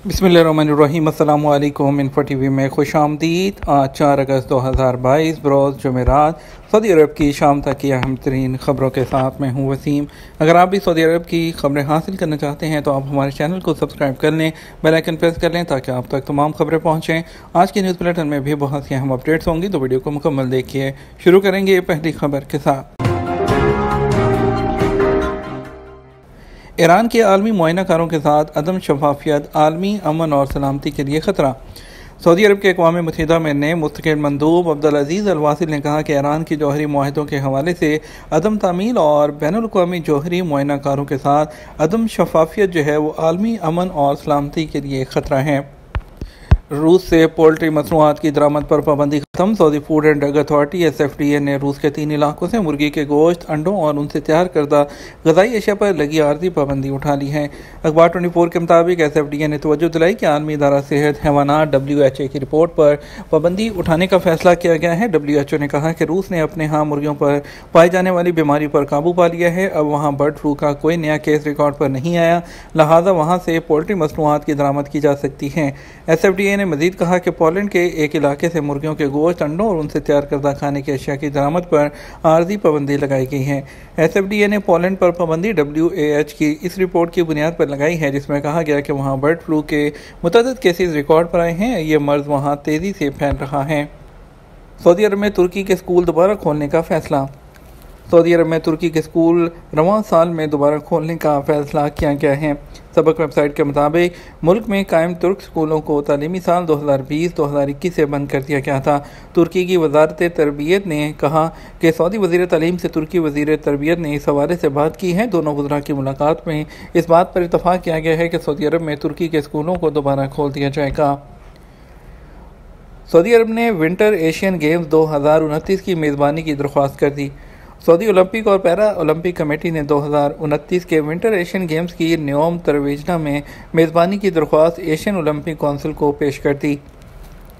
बिस्मिल्लाहिर्रहमानिर्रहीम। अस्सलामु अलैकुम। इन्फो टीवी में खुश आमदीद। आज 4 अगस्त 2022 बरोज़ जुमेरात सऊदी अरब की शाम तक की अहम तरीन ख़बरों के साथ मैं हूँ वसीम। अगर आप भी सऊदी अरब की ख़बरें हासिल करना चाहते हैं तो आप हमारे चैनल को सब्सक्राइब कर लें, बेल आइकन प्रेस कर लें ताकि आप तक तमाम ख़बरें पहुँचें। आज की न्यूज़ बुलेटिन में भी बहुत सी अहम अपडेट्स होंगी, तो वीडियो को मुकम्मल देखिए। शुरू करेंगे पहली खबर के साथ। ईरान के आलमी मुआयनाकारों के साथ अदम शफाफियत आलमी अमन और सलामती के लिए ख़तरा। सऊदी अरब के अक़वाम मुत्तहिदा में नए मुस्तक़िल मंदूब अब्दुल अज़ीज़ अल वासिल ने कहा कि ईरान की जौहरी मुआहदों के हवाले से अदम तामील और बैनुल अक़वामी जौहरी मुआयनाकारों के साथ अदम शफाफियत जो है वो आलमी अमन और सलामती के लिए ख़तरा है। रूस से पोल्ट्री मसनूआत की दरामद पर पाबंदी खत्म। Saudi food and drug authority SFDA ने रूस के 3 इलाकों से मुर्गी के गोश्त, अंडों और उनसे तैयार करदा ग़िज़ाई अशिया पर लगी आर्जी पाबंदी उठा ली है। अखबार 24 के मुताबिक SFDA ने तवज्जो दिलाई कि आलमी इदारा सेहत हैवानात WHA की रिपोर्ट पर पाबंदी उठाने का फैसला किया गया है। WHO ने कहा कि रूस ने अपने यहाँ मुर्गियों पर पाई जाने वाली बीमारी पर काबू पा लिया है। अब वहाँ बर्ड फ्लू का कोई नया केस रिकॉर्ड पर नहीं आया, लिहाजा वहाँ से पोल्ट्री मसनूआत की दरामद की जा सकती है। SFDA ने मजीद कहा कि पोलैंड के एक इलाके से मुर्गियों के गोश्त, अंडों और उनसे तैयार करदा खाने की अशिया की दरामद पर आर्जी पाबंदी लगाई गई है। SFDA ने पोलैंड पर पाबंदी WAH की इस रिपोर्ट की बुनियाद पर लगाई है, जिसमें कहा गया कि वहाँ बर्ड फ्लू के मुतअद्दिद केसेस रिकॉर्ड पर आए हैं। ये मर्ज वहाँ तेज़ी से फैल रहा है। सऊदी अरब में तुर्की के स्कूल दोबारा खोलने का फैसला। सऊदी अरब में तुर्की के स्कूल रवां साल में दोबारा खोलने का फैसला किया गया है। सबक वेबसाइट के मुताबिक मुल्क में कायम तुर्क स्कूलों को तालीमी साल 2020-2021 से बंद कर दिया गया था। तुर्की की वजारत तरबियत ने कहा कि सऊदी वज़ीर तालीम से तुर्की वज़ीर तरबियत ने इस हवाले से बात की है। दोनों वज़रा की मुलाकात में इस बात पर इत्तफाक किया गया है कि सऊदी अरब में तुर्की के स्कूलों को दोबारा खोल दिया जाएगा। सऊदी अरब ने विंटर एशियन गेम्स 2029 की मेज़बानी की दरख्वास्त कर दी। सऊदी ओलंपिक और पैरा ओलंपिक कमेटी ने 2029 के विंटर एशियन गेम्स की न्योम तरवेजना में मेज़बानी की दरख्वास्त एशियन ओलंपिक कौंसिल को पेश कर दी।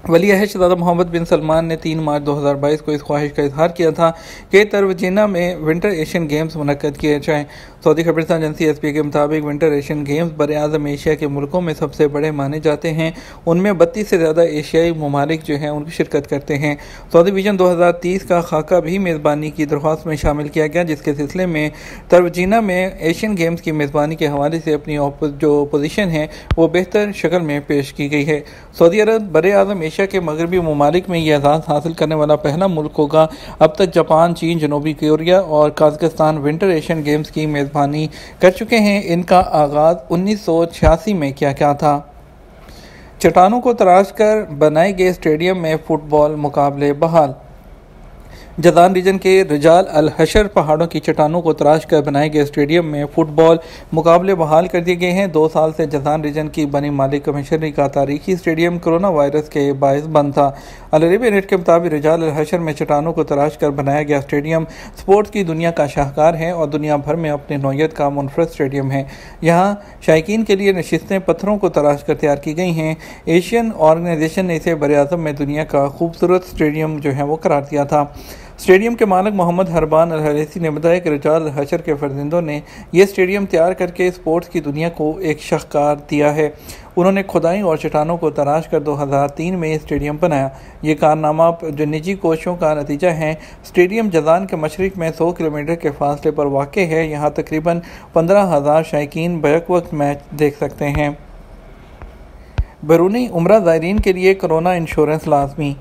वली अहद शहज़ादा मोहम्मद बिन सलमान ने 3 मार्च 2022 को इस ख्वाहिश का इजहार किया था कि तरवजीना में विंटर एशियन गेम्स मुनक्कद किए जाएँ। सऊदी खबरस्तान एजेंसी SPA के मुताबिक विंटर एशियन गेम्स बर-ए-आज़म एशिया के मुल्कों में सबसे बड़े माने जाते हैं। उनमें 32 से ज़्यादा एशियाई ममालिक जो हैं उनकी शिरकत करते हैं। सऊदी विजन 2030 का खाका भी मेज़बानी की दरख्वास्त में शामिल किया गया, जिसके सिलसिले में तरवजीना में एशियन गेम्स की मेज़बानी के हवाले से अपनी जो पोजीशन है वो बेहतर शक्ल में पेश की गई है। सऊदी अरब बर-ए-आज़म एशिया के मगरबी ममालिक में यह एजाज़ हासिल करने वाला पहला मुल्क होगा। अब तक जापान, चीन, जनूबी कोरिया और कजाकिस्तान विंटर एशियन गेम्स की मेज़बानी कर चुके हैं। इनका आगाज़ 1986 में किया गया था। चट्टानों को तराश कर बनाए गए स्टेडियम में फुटबॉल मुकाबले बहाल। जज़ान रीजन के रिजाल अल हशर पहाड़ों की चट्टानों को तराश कर बनाए गए स्टेडियम में फुटबॉल मुकाबले बहाल कर दिए गए हैं। 2 साल से जज़ान रीजन की बनी मालिक कमिश्नरी का तारीखी स्टेडियम कोरोना वायरस के बायस बंद था। अल अरेबिया नेट के मुताबिक रिजाल अल हशर में चट्टानों को तराश कर बनाया गया स्टेडियम स्पोर्ट्स की दुनिया का शाहकार है और दुनिया भर में अपनी नौयत का मुनफरद स्टेडियम है। यहाँ शायकीन के लिए नशिस्तें पत्थरों को तराश कर तैयार की गई हैं। एशियन ऑर्गेनाइजेशन ने इसे बर-ए-आज़म में दुनिया का खूबसूरत स्टेडियम जो है वो करार दिया था। स्टेडियम के मालिक मोहम्मद हरबान अल हरेसी ने बताया कि रिजाल हशर के फर्जिंदों ने यह स्टेडियम तैयार करके स्पोर्ट्स की दुनिया को एक शाहकार दिया है। उन्होंने खुदाई और चट्टानों को तराश कर 2003 में स्टेडियम बनाया। ये कारनामा जो निजी कोशिशों का नतीजा है। स्टेडियम जज़ान के मशरिक में 100 किलोमीटर के फासले पर वाक़ है। यहाँ तकरीबन 15,000 शायकीन बैक वक्त मैच देख सकते हैं। बैरूनी उम्रा ज़ायरीन के लिए कोरोना इंश्योरेंस लाजमी।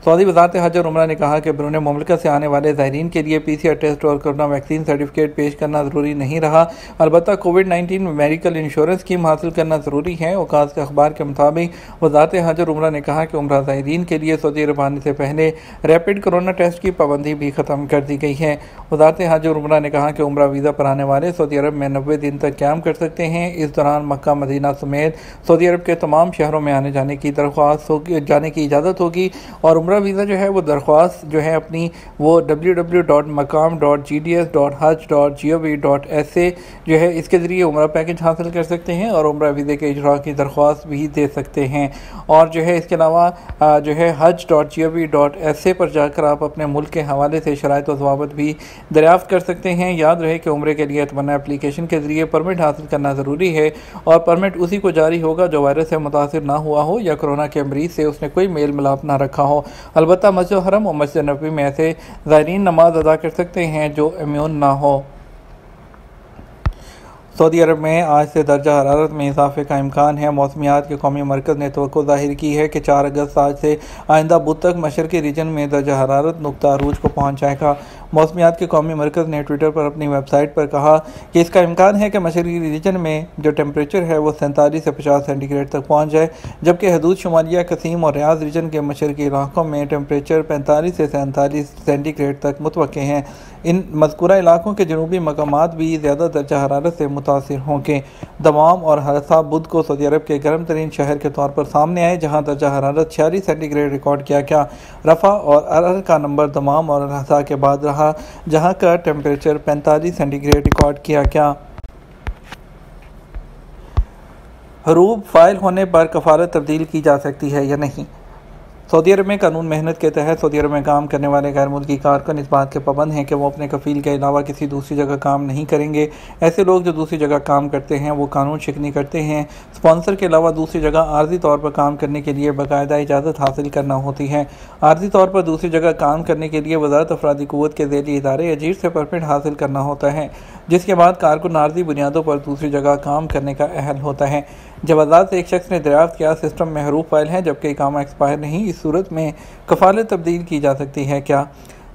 सऊदी वज़ारत हज और उमरा ने कहा कि बैरून मुल्क से आने वाले ज़ायरीन के लिए PCR टेस्ट और कोरोना वैक्सीन सर्टिफिकेट पेश करना ज़रूरी नहीं रहा। अलबत्ता कोविड-19 मेडिकल इंश्योरेंस स्कीम हासिल करना ज़रूरी है। औकात के अखबार के मुताबिक वज़ारत हज और उमरा ने कहा कि उमरा ज़ायरीन के लिए सऊदी अरब आने से पहले रैपिड कोरोना टेस्ट की पाबंदी भी ख़त्म कर दी गई है। वज़ारत हज और उमरा ने कहा कि उमरा वीज़ा पर आने वाले सऊदी अरब में 90 दिन तक क़याम कर सकते हैं। इस दौरान मक्का, मदीना समेत सऊदी अरब के तमाम शहरों में आने जाने की इजाज़त होगी और उमरा उम्रा वीज़ा जो है वो दरख्वास्त जो है अपनी वो www.maqam.gds.hajj.gov.sa जो है इसके ज़रिए उम्रा पैकेज हासिल कर सकते हैं और उम्रा वीज़े के इजरा की दरख्वास्त भी दे सकते हैं। और जो है इसके अलावा जो है hajj.gov.sa पर जाकर आप अपने मुल्क के हवाले से शराइत व ज़वाबित भी दरियाफ़्त कर सकते हैं। याद रहे कि उम्रे के लिए तमन्ना एप्लीकेशन के ज़रिए परमिट हासिल करना ज़रूरी है और परमिट उसी को जारी होगा जो वायरस से मुतासिर ना हुआ हो या कोरोना के मरीज़ से उसने कोई मेल मिलाप ना रखा हो। अलबत्ता मस्जिद हरम और मस्जिद नबवी में ऐसे ज़ायरीन नमाज अदा कर सकते हैं जो इम्यून ना हो। सऊदी अरब में आज से दर्जा हरारत में इजाफे का इम्कान है। मौसमियात के कौमी मरकज़ ने तवक्को ज़ाहिर की है कि 4 अगस्त आज से आइंदा बुध तक मशरक़ी रीजन में दर्जा हरारत नुक्ता अरूज को पहुँच जाएगा। मौसमियात के कौमी मरकज़ ने ट्विटर पर अपनी वेबसाइट पर कहा कि इसका इम्कान है कि मशरक़ी रीजन में जो टेम्परेचर है वो 47 से 50 सेंटीग्रेड तक पहुँच जाए, जबकि हदूद शुमालिया कसीम और रियाज रीजन के मशरक़ी इलाकों में टेम्परेचर 45 से 47 सेंटीग्रेड तक मुतवक्के हैं। इन मज़कूरा इलाकों के जनूबी मकामात भी ज़्यादा दर्जा हरारत से मुतासिर होंगे। दमाम और हरसा बुध को सऊदी अरब के गर्म तरीन शहर के तौर पर सामने आए, जहाँ दर्जा हरारत 46 सेंटीग्रेड रिकॉर्ड किया गया। रफ़ा और अरहर का नंबर दमाम और हरसा के बाद रहा, जहाँ का टेम्परेचर 45 सेंटीग्रेड रिकॉर्ड किया गया। हरूब फाइल होने पर कफालत तब्दील की जा सकती है या नहीं। सऊदी अरब में कानून मेहनत के तहत सऊदी अरब में काम करने वाले गैर मुल्की कारकुन इस बात के पाबंद हैं कि वो अपने कफ़ील के अलावा किसी दूसरी जगह काम नहीं करेंगे। ऐसे लोग जो दूसरी जगह काम करते हैं वो कानून शिकनी करते हैं। स्पॉन्सर के अलावा दूसरी जगह आर्जी तौर पर काम करने के लिए बाकायदा इजाज़त हासिल करना होती है। आर्जी तौर पर दूसरी जगह काम करने के लिए वज़ारत अफरादी क़ुव्वत के ज़ैली इदारे अजीर से परमिट हासिल करना होता है, जिसके बाद कारकुन आर्जी बुनियादों पर दूसरी जगह काम करने का अहल होता है। जवाज़ात से एक शख्स ने दरियाफ्त किया सिस्टम में हरूफ फाइल है जबकि इकामा एक्सपायर नहीं, इस सूरत में कफालत तब्दील की जा सकती है क्या।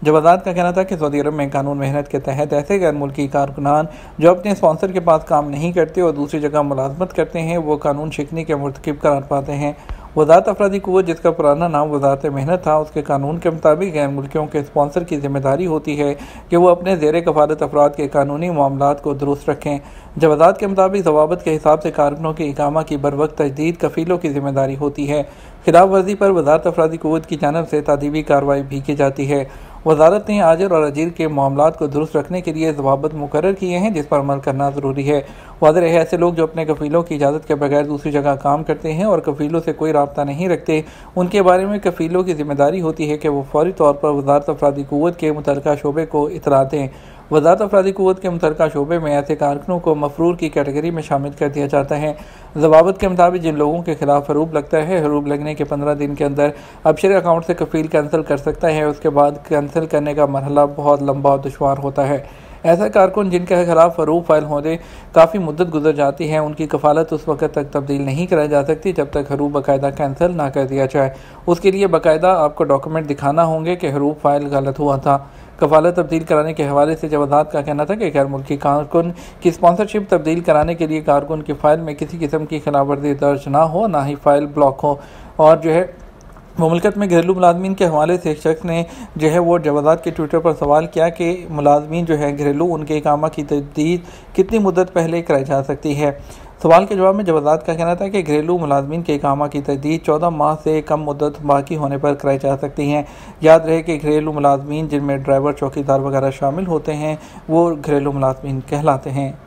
जवाज़ात का कहना था कि सऊदी अरब में कानून मेहनत के तहत ऐसे गैर मुल्की कारकुनान जो अपने स्पॉन्सर के पास काम नहीं करते और दूसरी जगह मुलाजमत करते हैं वो कानून शिकनी के मुर्तकिब करार पाते हैं। वज़ारत अफरादी क़ुव्वत, जिसका पुराना नाम वज़ारत मेहनत था, उसके कानून के मुताबिक गैर मुल्कियों के स्पॉन्सर की जिम्मेदारी होती है कि वो अपने ज़ेर कफ़ालत अफराद के कानूनी मामलात को दुरुस्त रखें। जवाज़ात के मुताबिक ज़वाबित के हिसाब से कारकुनों की इकामा की बर वक्त तजदीद कफ़ीलों की जिम्मेदारी होती है। खिलाफ वर्जी पर वज़ारत अफरादी क़ुव्वत की जानिब से तादीबी कार्रवाई भी की जाती है। वज़ारत ने आजिर और अजीर के मामलात को दुरुस्त रखने के लिए ज़वाबित मुकर्रर किए हैं जिस पर अमल करना ज़रूरी है। वाज़ेह है ऐसे लोग जो अपने कफ़ीलों की इजाज़त के बगैर दूसरी जगह काम करते हैं और कफ़ीलों से कोई राब्ता नहीं रखते, उनके बारे में कफ़ीलों की जिम्मेदारी होती है कि वो फौरी तौर पर वज़ारत अफरादी क़ुव्वत के मुतल्लिका शोबे को इतला दें। वज़ारत अफरादी क़ुव्वत के मुतल्लिका शोबे में ऐसे कारकुनों को मफरूर की कैटेगरी में शामिल कर दिया जाता है। ज़वाबित के मुताबिक जिन लोगों के खिलाफ हरूब लगता है, हरूब लगने के 15 दिन के अंदर अबशर अकाउंट से कफ़ील कैंसिल कर सकता है। उसके बाद कैंसिल करने का मरहला बहुत लंबा और दुश्वार होता है। ऐसा कारकुन जिनके खिलाफ हरूब फाइल होने काफ़ी मुद्दत गुजर जाती है, उनकी कफ़ालत उस वक्त तक तब्दील नहीं कराई जा सकती जब तक हरूब बाकायदा कैंसिल ना कर दिया जाए। उसके लिए बाकायदा आपको डॉक्यूमेंट दिखाना होंगे कि हरूब फाइल गलत हुआ था। कफ़ालत तब्दील कराने के हवाले से जवाज़ात का कहना था कि गैर मुल्की कारकुन की स्पॉन्सरशिप तब्दील कराने के लिए कारकुन की फ़ाइल में किसी किस्म की खिलाफ वर्जी दर्ज ना हो, ना ही फ़ाइल ब्लॉक हो। और जो है मुमलकत में घरेलू मुलाजमीन के हवाले से एक शख्स ने जो है वो जवाज़ात के ट्विटर पर सवाल किया कि मुलाजमीन जो है घरेलू, उनके इकामा की तजदीद कितनी मुद्दत पहले कराई जा सकती है। सवाल के जवाब में जवाज़ात का कहना था कि घरेलू मुलाजमीन के इकामा की तजदीद 14 माह से कम मुद्दत बाकी होने पर कराई जा सकती हैं। याद रहे कि घरेलू मुलाजमीन जिनमें ड्राइवर, चौकीदार वगैरह शामिल होते हैं वो घरेलू मुलाजमीन कहलाते हैं।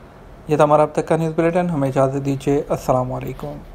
यह था हमारा अब तक का न्यूज़ बुलेटिन। हमें इजाज़त दीजिए। अस्सलाम वालेकुम।